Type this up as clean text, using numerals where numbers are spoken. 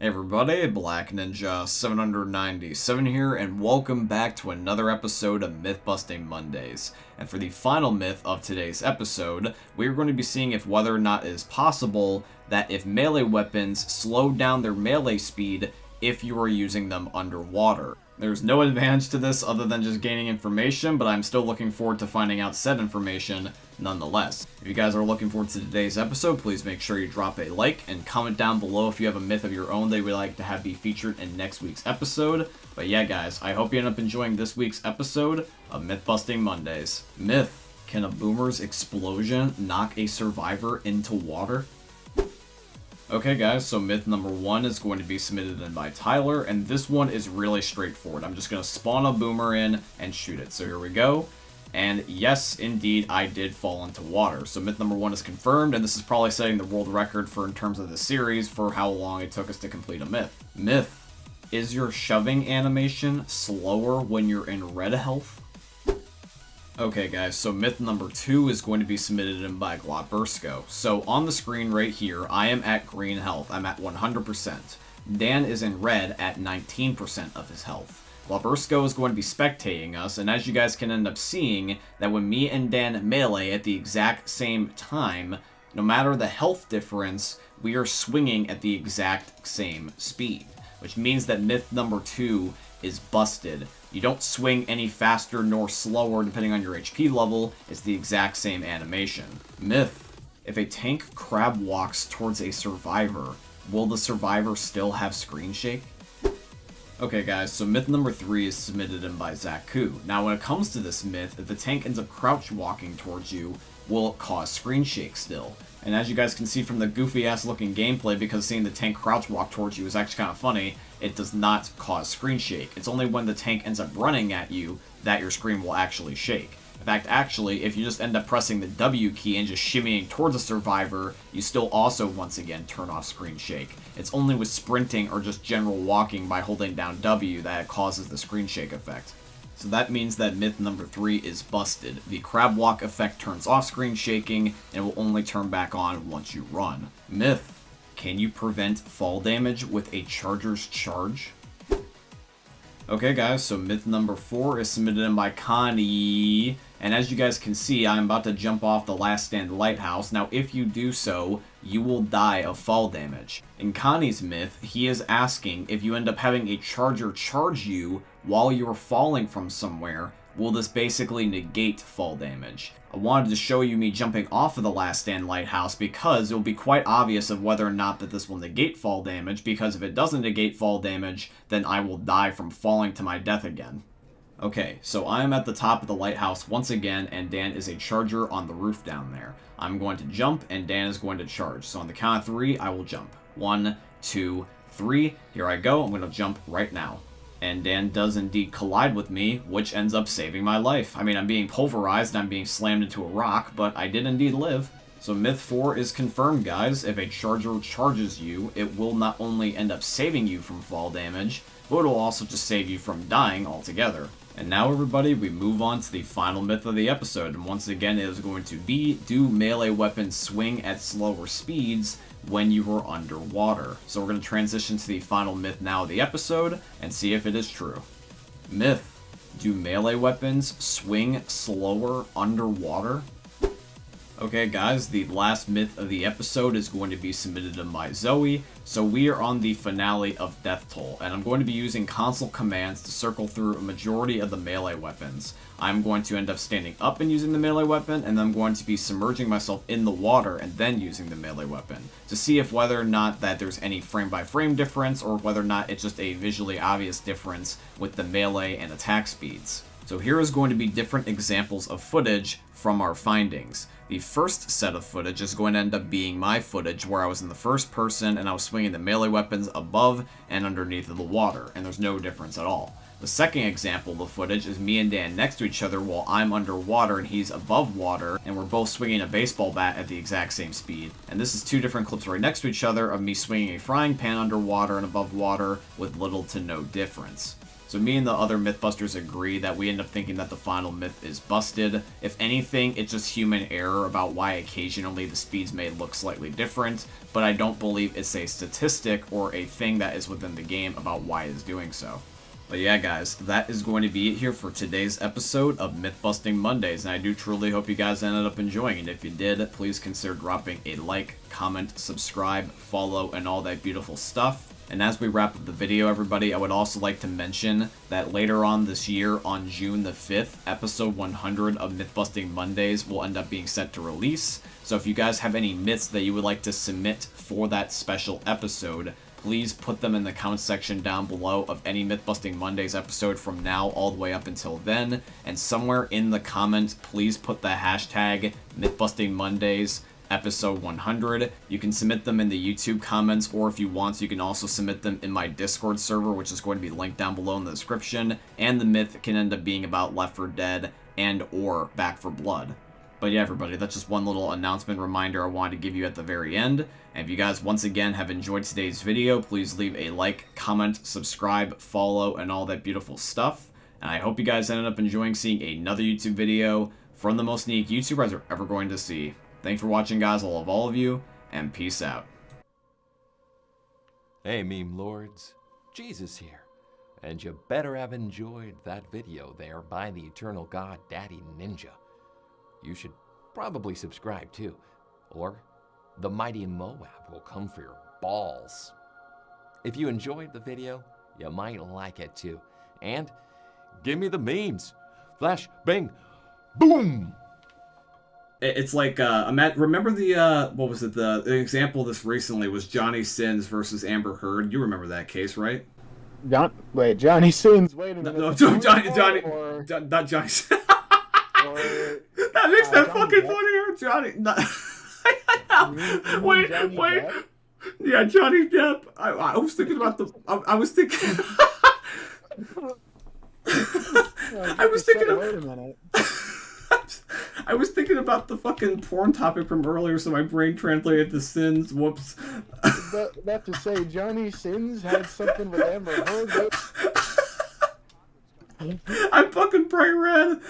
Hey everybody, Black Ninja 797 here, and welcome back to another episode of Myth Busting Mondays. And for the final myth of today's episode, we're going to be seeing if whether or not it is possible that if melee weapons slow down their melee speed if you are using them underwater. There's no advantage to this other than just gaining information, but I'm still looking forward to finding out said information nonetheless. If you guys are looking forward to today's episode, please make sure you drop a like and comment down below if you have a myth of your own that you would like to have be featured in next week's episode. But yeah guys, I hope you end up enjoying this week's episode of Myth Busting Mondays. Myth: can a boomer's explosion knock a survivor into water? Okay guys, so myth number 1 is going to be submitted in by Tyler, and this one is really straightforward. I'm just going to spawn a boomer in and shoot it. So here we go. And yes, indeed, I did fall into water. So myth number 1 is confirmed, and this is probably setting the world record for in terms of the series for how long it took us to complete a myth. Myth: is your shoving animation slower when you're in red health? Okay guys, so myth number 2 is going to be submitted in by Glotbursko. So on the screen right here, I am at green health. I'm at 100%. Dan is in red at 19% of his health. Glotbursko is going to be spectating us, and as you guys can end up seeing, that when me and Dan melee at the exact same time, no matter the health difference, we are swinging at the exact same speed. Which means that myth number 2 is busted. You don't swing any faster nor slower depending on your HP level, it's the exact same animation. Myth: if a tank crab walks towards a survivor, will the survivor still have screen shake? Okay guys, so myth number 3 is submitted in by Zaku. Now when it comes to this myth, if the tank ends up crouch walking towards you, will it cause screen shake still? And as you guys can see from the goofy ass looking gameplay, because seeing the tank crouch walk towards you is actually kind of funny, it does not cause screen shake. It's only when the tank ends up running at you that your screen will actually shake. In fact, actually, if you just end up pressing the W key and just shimmying towards a survivor, you still also once again turn off screen shake. It's only with sprinting or just general walking by holding down W that it causes the screen shake effect. So that means that myth number 3 is busted. The crab walk effect turns off screen shaking, and will only turn back on once you run. Myth: can you prevent fall damage with a charger's charge? Okay guys, so myth number 4 is submitted in by Connie, and as you guys can see, I'm about to jump off the last stand lighthouse. Now if you do so, you will die of fall damage. In Connie's myth, he is asking if you end up having a charger charge you while you're falling from somewhere, will this basically negate fall damage? I wanted to show you me jumping off of the last stand lighthouse because it will be quite obvious of whether or not that this will negate fall damage, because if it doesn't negate fall damage, then I will die from falling to my death again. Okay, so I am at the top of the lighthouse once again, and Dan is a charger on the roof down there. I'm going to jump, and Dan is going to charge. So on the count of 3, I will jump. 1, 2, 3. Here I go. I'm going to jump right now. And Dan does indeed collide with me, which ends up saving my life. I mean, I'm being pulverized and I'm being slammed into a rock, but I did indeed live. So myth 4 is confirmed, guys. If a charger charges you, it will not only end up saving you from fall damage, but it will also just save you from dying altogether. And now everybody, we move on to the final myth of the episode, and once again it is going to be, do melee weapons swing at slower speeds when you are underwater? So we're going to transition to the final myth now of the episode, and see if it is true. Myth: do melee weapons swing slower underwater? Okay guys, the last myth of the episode is going to be submitted in by Zoe. So we are on the finale of Death Toll, and I'm going to be using console commands to circle through a majority of the melee weapons. I'm going to end up standing up and using the melee weapon, and then I'm going to be submerging myself in the water and then using the melee weapon, to see if whether or not that there's any frame-by-frame difference, or whether or not it's just a visually obvious difference with the melee and attack speeds. So here is going to be different examples of footage from our findings. The first set of footage is going to end up being my footage where I was in the first person and I was swinging the melee weapons above and underneath of the water, and there's no difference at all. The second example of footage is me and Dan next to each other while I'm underwater and he's above water, and we're both swinging a baseball bat at the exact same speed. And this is 2 different clips right next to each other of me swinging a frying pan underwater and above water with little to no difference. So me and the other Mythbusters agree that we end up thinking that the final myth is busted. If anything, it's just human error about why occasionally the speeds may look slightly different, but I don't believe it's a statistic or a thing that is within the game about why it's doing so. But yeah, guys, that is going to be it here for today's episode of Myth-Busting Mondays, and I do truly hope you guys ended up enjoying it. If you did, please consider dropping a like, comment, subscribe, follow, and all that beautiful stuff. And as we wrap up the video, everybody, I would also like to mention that later on this year, on June the 5th, episode 100 of Myth-Busting Mondays will end up being set to release. So if you guys have any myths that you would like to submit for that special episode, please put them in the comment section down below of any Mythbusting Mondays episode from now all the way up until then. And somewhere in the comments, please put the hashtag Mythbusting Mondays episode 100. You can submit them in the YouTube comments, or if you want, you can also submit them in my Discord server, which is going to be linked down below in the description. And the myth can end up being about Left 4 Dead and or Back 4 Blood. But yeah, everybody, that's just one little announcement reminder I wanted to give you at the very end. And if you guys, once again, have enjoyed today's video, please leave a like, comment, subscribe, follow, and all that beautiful stuff. And I hope you guys ended up enjoying seeing another YouTube video from the most unique YouTubers you're ever going to see. Thanks for watching, guys. I love all of you, and peace out. Hey, meme lords. Jesus here. And you better have enjoyed that video there by the Eternal God Daddy Ninja. You should probably subscribe too, or the mighty Moab will come for your balls. If you enjoyed the video, you might like it too. And give me the memes. Flash, bang, boom! It's like, remember the, what was it, the example of this recently was Johnny Sins versus Amber Heard. You remember that case, right? Johnny Sins, wait a minute. No, not Johnny Sins. That makes that fucking funnier, Johnny. Wait. Yeah, Johnny Depp. I was thinking about the. I was thinking. I was thinking. Wait a minute. I was thinking about the fucking porn topic from earlier, so my brain translated to Sins. Whoops. That to say, Johnny Sins had something with Amber Heard. I'm fucking bright red.